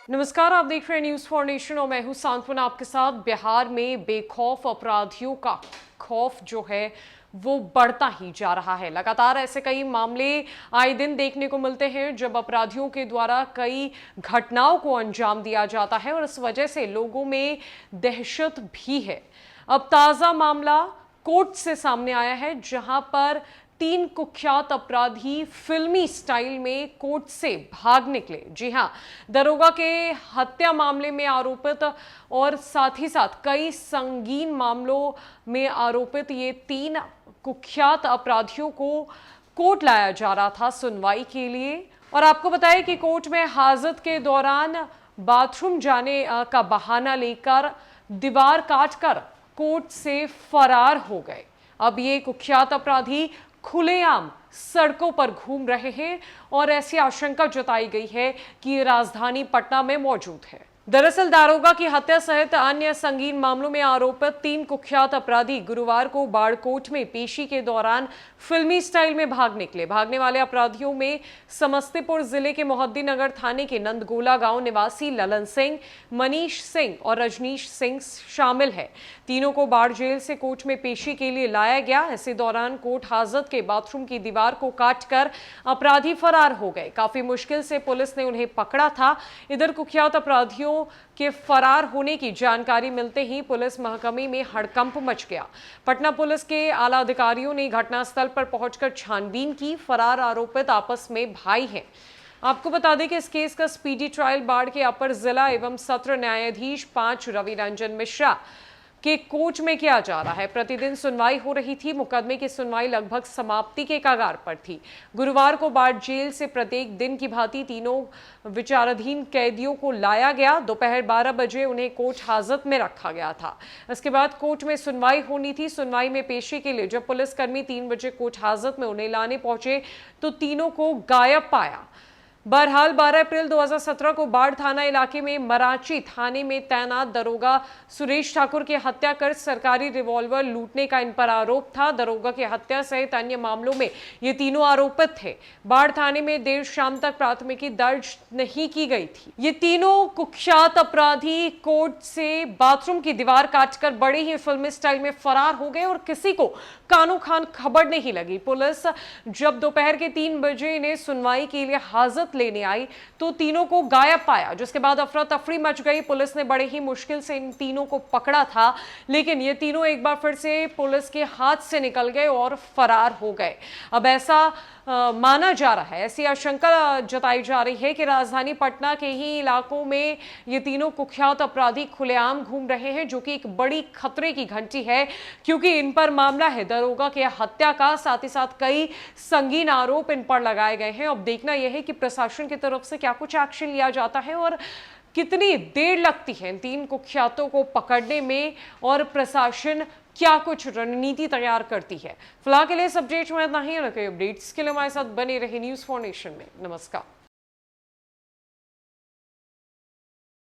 नमस्कार, आप देख रहे हैं न्यूज फॉर नेशन और मैं हूं सांत्वना आपके साथ। बिहार में बेखौफ अपराधियों का खौफ जो है वो बढ़ता ही जा रहा है। लगातार ऐसे कई मामले आए दिन देखने को मिलते हैं जब अपराधियों के द्वारा कई घटनाओं को अंजाम दिया जाता है और इस वजह से लोगों में दहशत भी है। अब ताजा मामला कोर्ट से सामने आया है जहां पर 3 कुख्यात अपराधी फिल्मी स्टाइल में कोर्ट से भाग निकले। जी हां, दरोगा के हत्या मामले में आरोपित और साथ ही साथ कई संगीन मामलों में आरोपित ये 3 कुख्यात अपराधियों को कोर्ट लाया जा रहा था सुनवाई के लिए। और आपको बताएं कि कोर्ट में हाजत के दौरान बाथरूम जाने का बहाना लेकर दीवार काटकर कोर्ट से फरार हो गए। अब ये कुख्यात अपराधी खुलेआम सड़कों पर घूम रहे हैं और ऐसी आशंका जताई गई है कि ये राजधानी पटना में मौजूद है। दरअसल दारोगा की हत्या सहित अन्य संगीन मामलों में आरोपित 3 कुख्यात अपराधी गुरुवार को बाढ़ कोर्ट में पेशी के दौरान फिल्मी स्टाइल में भाग निकले। भागने वाले अपराधियों में समस्तीपुर जिले के मोहद्दीनगर थाने के नंदगोला गांव निवासी ललन सिंह, मनीष सिंह और रजनीश सिंह शामिल है। तीनों को बाढ़ जेल से कोर्ट में पेशी के लिए लाया गया। इसी दौरान कोर्ट हाजत के बाथरूम की दीवार को काटकर अपराधी फरार हो गए। काफी मुश्किल से पुलिस ने उन्हें पकड़ा था। इधर कुख्यात अपराधियों के फरार होने की जानकारी मिलते ही पुलिस महकमे में हड़कंप मच गया। पटना पुलिस के आला अधिकारियों ने घटनास्थल पर पहुंचकर छानबीन की। फरार आरोपित आपस में भाई हैं। आपको बता दें कि इस केस का स्पीडी ट्रायल बाढ़ के अपर जिला एवं सत्र न्यायाधीश 5 रवि रंजन मिश्रा के कोर्ट में किया जा रहा है। प्रतिदिन सुनवाई हो रही थी। मुकदमे की सुनवाई लगभग समाप्ति के कगार पर थी। गुरुवार को बाढ़ जेल से प्रत्येक दिन की भांति तीनों विचाराधीन कैदियों को लाया गया। दोपहर 12 बजे उन्हें कोर्ट हाजत में रखा गया था। इसके बाद कोर्ट में सुनवाई होनी थी। सुनवाई में पेशी के लिए जब पुलिसकर्मी 3 बजे कोर्ट हाजत में उन्हें लाने पहुंचे तो तीनों को गायब पाया। बहरहाल 12 अप्रैल 2017 को बाढ़ थाना इलाके में मराची थाने में तैनात दरोगा सुरेश ठाकुर की हत्या कर सरकारी रिवॉल्वर लूटने का इन पर आरोप था। दरोगा की हत्या सहित अन्य मामलों में ये तीनों आरोपित थे। बाढ़ थाने में देर शाम तक प्राथमिकी दर्ज नहीं की गई थी। ये तीनों कुख्यात अपराधी कोर्ट से बाथरूम की दीवार काटकर बड़े ही फिल्मी स्टाइल में फरार हो गए और किसी को कानो खान खबर नहीं लगी। पुलिस जब दोपहर के 3 बजे इन्हें सुनवाई के लिए हाजत लेने आई तो तीनों को गायब पाया, जिसके बाद अफरा तफरी मच गई। पुलिस ने बड़े ही मुश्किल से इन तीनों को पकड़ा था, लेकिन ये तीनों एक बार फिर से पुलिस के हाथ से निकल गए और फरार हो गए। अब ऐसा माना जा रहा है, ऐसी आशंका जताई जा रही है कि राजधानी पटना के ही इलाकों में ये तीनों कुख्यात अपराधी खुलेआम घूम रहे हैं, जो कि एक बड़ी खतरे की घंटी है, क्योंकि इन पर मामला है दरोगा के हत्या का। साथ ही साथ कई संगीन आरोप इन पर लगाए गए हैं। अब देखना यह है कि प्रशासन की तरफ से क्या कुछ एक्शन लिया जाता है और कितनी देर लगती है इन 3 कुख्यातों को पकड़ने में और प्रशासन क्या कुछ रणनीति तैयार करती है। फिलहाल के लिए इस अपडेट में इतना ही। अपडेट्स के लिए हमारे साथ बने रहे न्यूज फॉर नेशन में। नमस्कार।